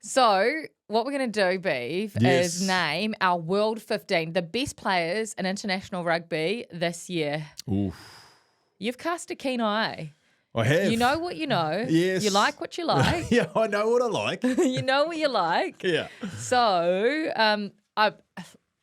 So what we're going to do, Beav, Yes. is name our World 15, the best players in international rugby this year. Oof. You've cast a keen eye. I have. You know what you know. Yes. You like what you like. Yeah, I know what I like. You know what you like. Yeah. So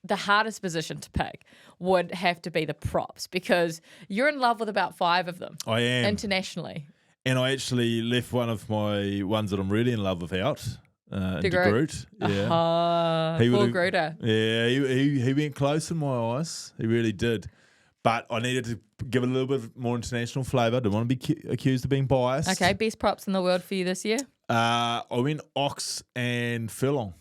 the hardest position to pick would have to be the props because you're in love with about 5 of them. I am. Internationally. And I actually left one of my ones that I'm really in love with out. De Groot. Yeah. He Poor would've- Gruder. Yeah, he went close in my eyes. He really did. But I needed to give it a little bit more international flavour. Didn't want to be accused of being biased. Okay, best props in the world for you this year? I went Ox and Furlong.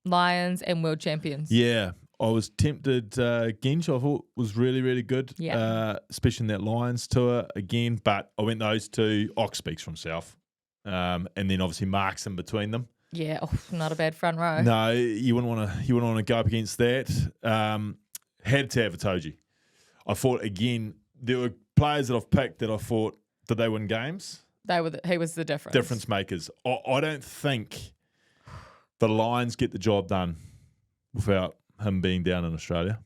Lions and world champions. Yeah. I was tempted. Gench, I thought was really, really good. Yeah. Especially in that Lions tour again. But I went those two. Ox speaks for himself. And then obviously Marks in between them. Yeah, not a bad front row. No, you wouldn't want to go up against that. Had to have a Toji. I thought again there were players that I've picked that I thought did they win games? He was the difference. Difference makers. I don't think the Lions get the job done without him being down in Australia.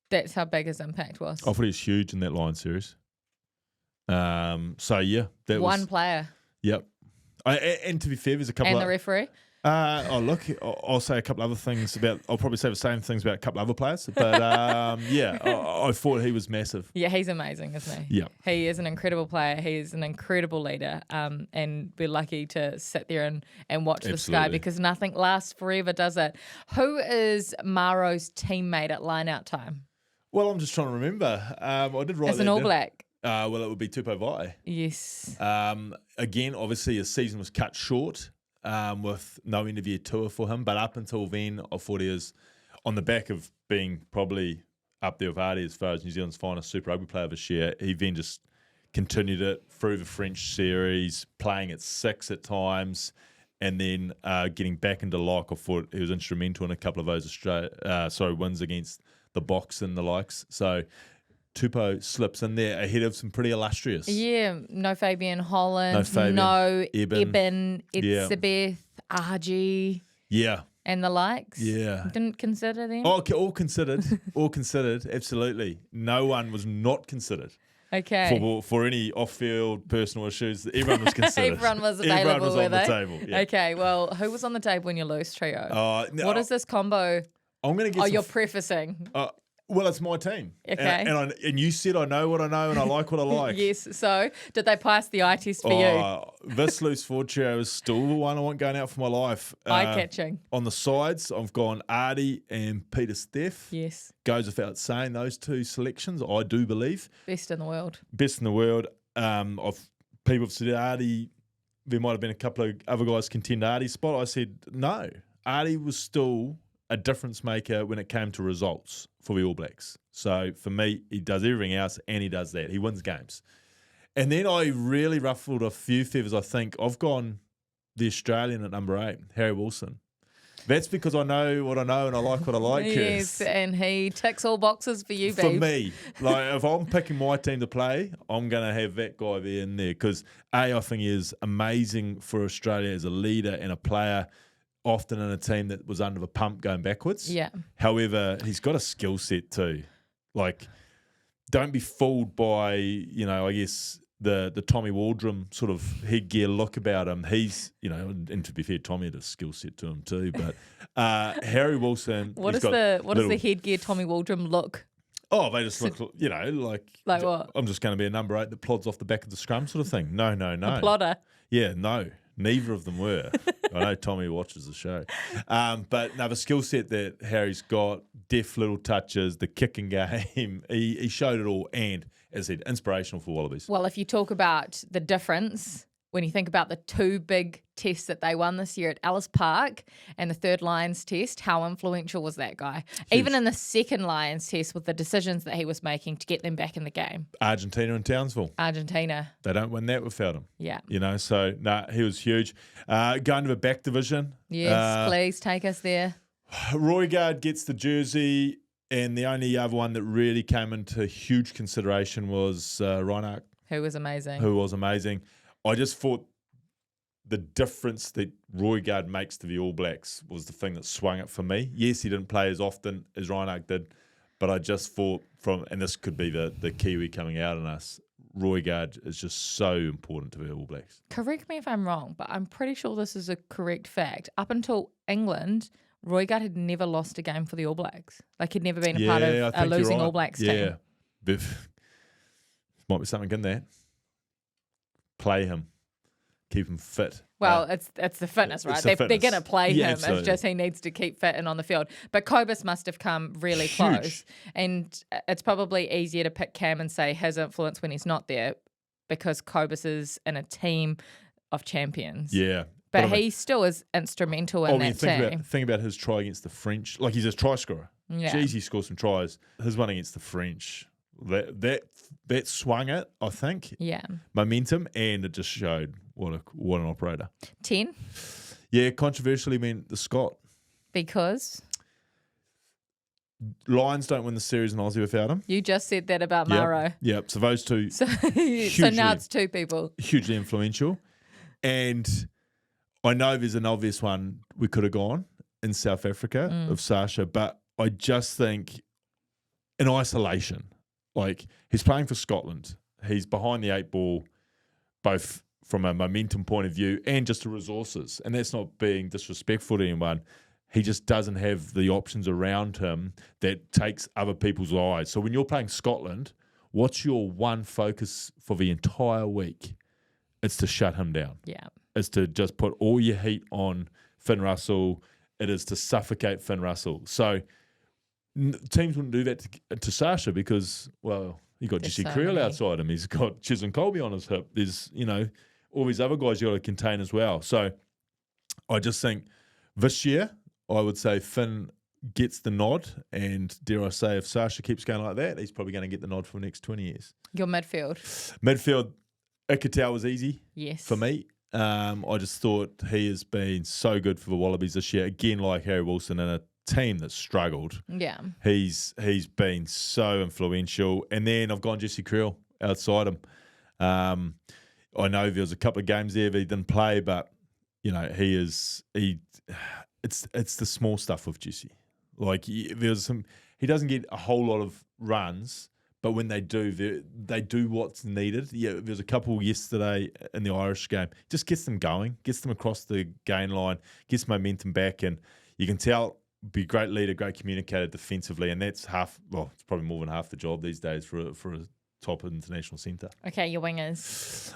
That's how big his impact was. I thought he was huge in that Lions series. So yeah, that One was player. Yep. And to be fair, there's a couple And of the referee. I'll say a couple other things about. I'll probably say the same things about a couple other players, but yeah, I thought he was massive. Yeah, he's amazing, isn't he? Yeah, he is an incredible player. He is an incredible leader. And we're lucky to sit there and watch the sky Absolutely. because nothing lasts forever, does it? Who is Maro's teammate at line-out time? Well, I'm just trying to remember. I did write It's that an All down. Black. Well, it would be Tupou Vai. Yes. Again, obviously, his season was cut short with no end-of-year tour for him. But up until then, I thought he was on the back of being probably up there with Artie as far as New Zealand's finest Super Rugby player this year. He then just continued it through the French series, playing at 6 at times, and then getting back into lock. I thought he was instrumental in a couple of those wins against the Box and the likes. So Tupou slips in there ahead of some pretty illustrious. Yeah, no Fabian Holland, No Fabian, no Eben. Eben, Yeah. Etzebeth, RG, Yeah. and the likes. Yeah. Didn't consider them? Oh, okay, all considered. All considered, absolutely. No one was not considered Okay. for any off-field personal issues. Everyone was considered. Everyone was available, Everyone was were on the they? table. Yeah. Okay, well, who was on the table in your loose trio? No, What is this combo? I'm going to get You're prefacing. well, it's my team. Okay. And you said I know what I know and I like what I like. Yes, so did they pass the eye test for you? This loose forward trio is still the one I want going out for my life. Eye-catching. On the sides, I've gone Artie and Peter Steph. Yes, Goes without saying, those two selections, I do believe. best in the world. Best in the world. People have said Artie, there might have been a couple of other guys contend Artie's spot. I said, no. Artie was still a difference maker when it came to results for the All Blacks. So for me, he does everything else and he does that. He wins games. And then I really ruffled a few feathers, I think. I've gone the Australian at number 8, Harry Wilson. That's because I know what I know and I like what I like. Yes, and he ticks all boxes for you, For babe. me, like if I'm picking my team to play, I'm going to have that guy there in there because I think he is amazing for Australia as a leader and a player, often in a team that was under the pump going backwards. Yeah. However, he's got a skill set too. Like, don't be fooled by, I guess the Tommy Waldrum sort of headgear look about him. He's, and to be fair, Tommy had a skill set to him too. But Harry Wilson, What is the headgear Tommy Waldrum look? Oh, they just look, like what? I'm just going to be a number 8 that plods off the back of the scrum sort of thing. No. A plodder. Yeah, no. Neither of them were. I know Tommy watches the show. But no, the skill set that Harry's got, deft little touches, the kicking game, he showed it all. And, as I said, inspirational for Wallabies. Well, if you talk about the difference, when you think about the 2 big tests that they won this year at Ellis Park and the 3rd Lions test, how influential was that guy? Huge. Even in the 2nd Lions test with the decisions that he was making to get them back in the game. Argentina and Townsville. Argentina. They don't win that without him. Yeah. So, he was huge. Going to the back division. Yes, please take us there. Roygaard gets the jersey, and the only other one that really came into huge consideration was Reinhardt, Who was amazing. who was amazing. I just thought the difference that Roygaard makes to the All Blacks was the thing that swung it for me. Yes, he didn't play as often as Reinach did, but I just thought and this could be the Kiwi coming out in us, Roygaard is just so important to the All Blacks. Correct me if I'm wrong, but I'm pretty sure this is a correct fact. Up until England, Roygaard had never lost a game for the All Blacks. Like, he'd never been a part of a losing All Blacks team. Yeah, Beav, might be something in there. Play him. Keep him fit. Well, it's the fitness, right? They're going to play him. Absolutely. It's just he needs to keep fit and on the field. But Kobus must have come really close. And it's probably easier to pick Cam and say his influence when he's not there because Kobus is in a team of champions. Yeah. But he still is instrumental in that team. Think about his try against the French. Like, he's a try scorer. Yeah. Jeez, he scored some tries. His one against the French, that swung it, I think. Yeah. Momentum, and it just showed what an operator. 10? Yeah, controversially went the Scot. Because? Lions don't win the series in Aussie without him. You just said that about Maro. Yep. So those two. So now it's two people. Hugely influential. And I know there's an obvious one we could have gone in South Africa of Sasha, but I just think in isolation, like, he's playing for Scotland. He's behind the 8 ball, both from a momentum point of view and just the resources. And that's not being disrespectful to anyone. He just doesn't have the options around him that takes other people's eyes. So when you're playing Scotland, what's your one focus for the entire week? It's to shut him down. Yeah. It's to just put all your heat on Finn Russell. It is to suffocate Finn Russell. So teams wouldn't do that to Sasha because, well, you've got Jesse Creel outside him. He's got Chisholm Colby on his hip. There's, all these other guys you got to contain as well. So I just think this year, I would say Finn gets the nod, and dare I say, if Sasha keeps going like that, he's probably going to get the nod for the next 20 years. Your midfield. Ikitau was easy for me. I just thought he has been so good for the Wallabies this year. Again, like Harry Wilson, in a team that struggled. Yeah. He's been so influential. And then I've gone Jesse Creel outside him. I know there was a couple of games there that he didn't play, but it's the small stuff with Jesse. Like, he doesn't get a whole lot of runs, but when they do, they do what's needed. Yeah, there's a couple yesterday in the Irish game. Just gets them going, gets them across the gain line, gets momentum back, and you can tell be a great leader, great communicator defensively, and that's it's probably more than half the job these days for a top international centre. Okay, your wingers.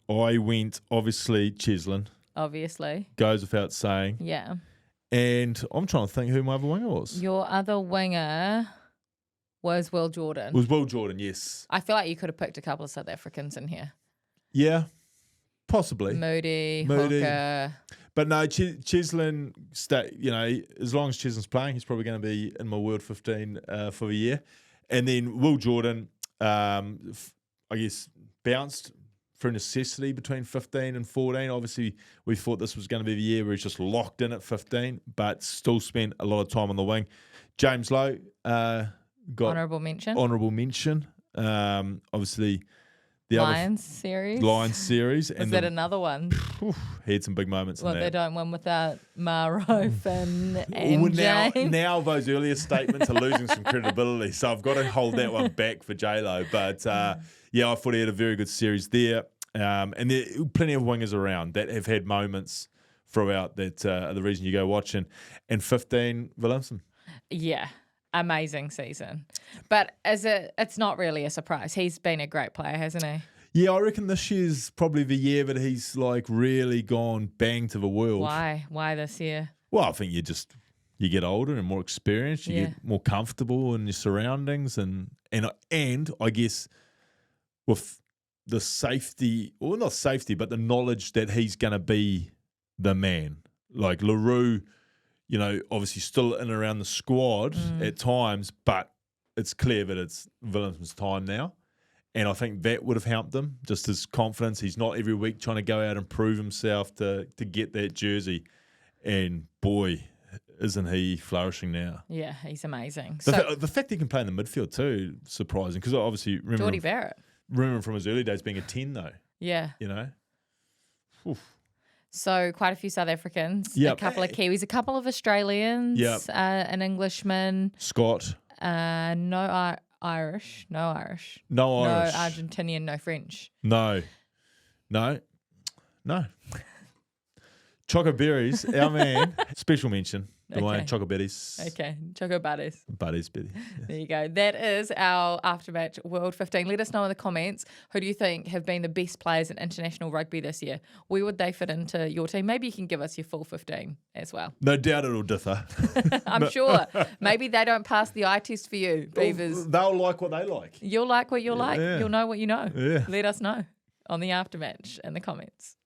I went, obviously, Cheslin. Obviously. Goes without saying. Yeah. And I'm trying to think who my other winger was. Your other winger was Will Jordan. It was Will Jordan, yes. I feel like you could have picked a couple of South Africans in here. Yeah, possibly. Moody. Hawker. But no, Cheslin, as long as Cheslin's playing, he's probably going to be in my World 15 for the year. And then Will Jordan, I guess, bounced through necessity between 15 and 14. Obviously, we thought this was going to be the year where he's just locked in at 15, but still spent a lot of time on the wing. James Lowe got honourable mention. Obviously, the Lions series. Was that another one? He had some big moments in that. They don't win without Maro, Finn, and James. Now those earlier statements are losing some credibility, so I've got to hold that one back for J-Lo. But, I thought he had a very good series there. And there are plenty of wingers around that have had moments throughout that are the reason you go watching. And 15, Williamson. Yeah. Amazing season. But it's not really a surprise. He's been a great player, hasn't he? Yeah, I reckon this year's probably the year that he's really gone bang to the world. Why? Why this year? Well, I think you get older and more experienced, you get more comfortable in your surroundings and I guess with the safety, or not safety, but the knowledge that he's going to be the man. Like LaRue, obviously still in and around the squad at times, but it's clear that it's Williamson's time now. And I think that would have helped him, just his confidence. He's not every week trying to go out and prove himself to get that jersey. And boy, isn't he flourishing now. Yeah, he's amazing. The fact he can play in the midfield too, surprising. Because obviously, remember Geordie Barrett. Remember from his early days being a 10 though. Yeah. So quite a few South Africans, Yep. a couple of Kiwis, a couple of Australians, Yep. An Englishman, Scott. no Irish, No Irish. no Argentinian, no French. No. Choco Berries, our man. Special mention. Dwayne Choco Berries. Okay, Choco Buddies. Buddies, Betty. Yes. There you go. That is our Aftermatch World 15. Let us know in the comments, who do you think have been the best players in international rugby this year? Where would they fit into your team? Maybe you can give us your full 15 as well. No doubt it'll differ. I'm sure. Maybe they don't pass the eye test for you, Beavers. They'll like what they like. You'll like what you like. Yeah. You'll know what you know. Yeah. Let us know on the Aftermatch in the comments.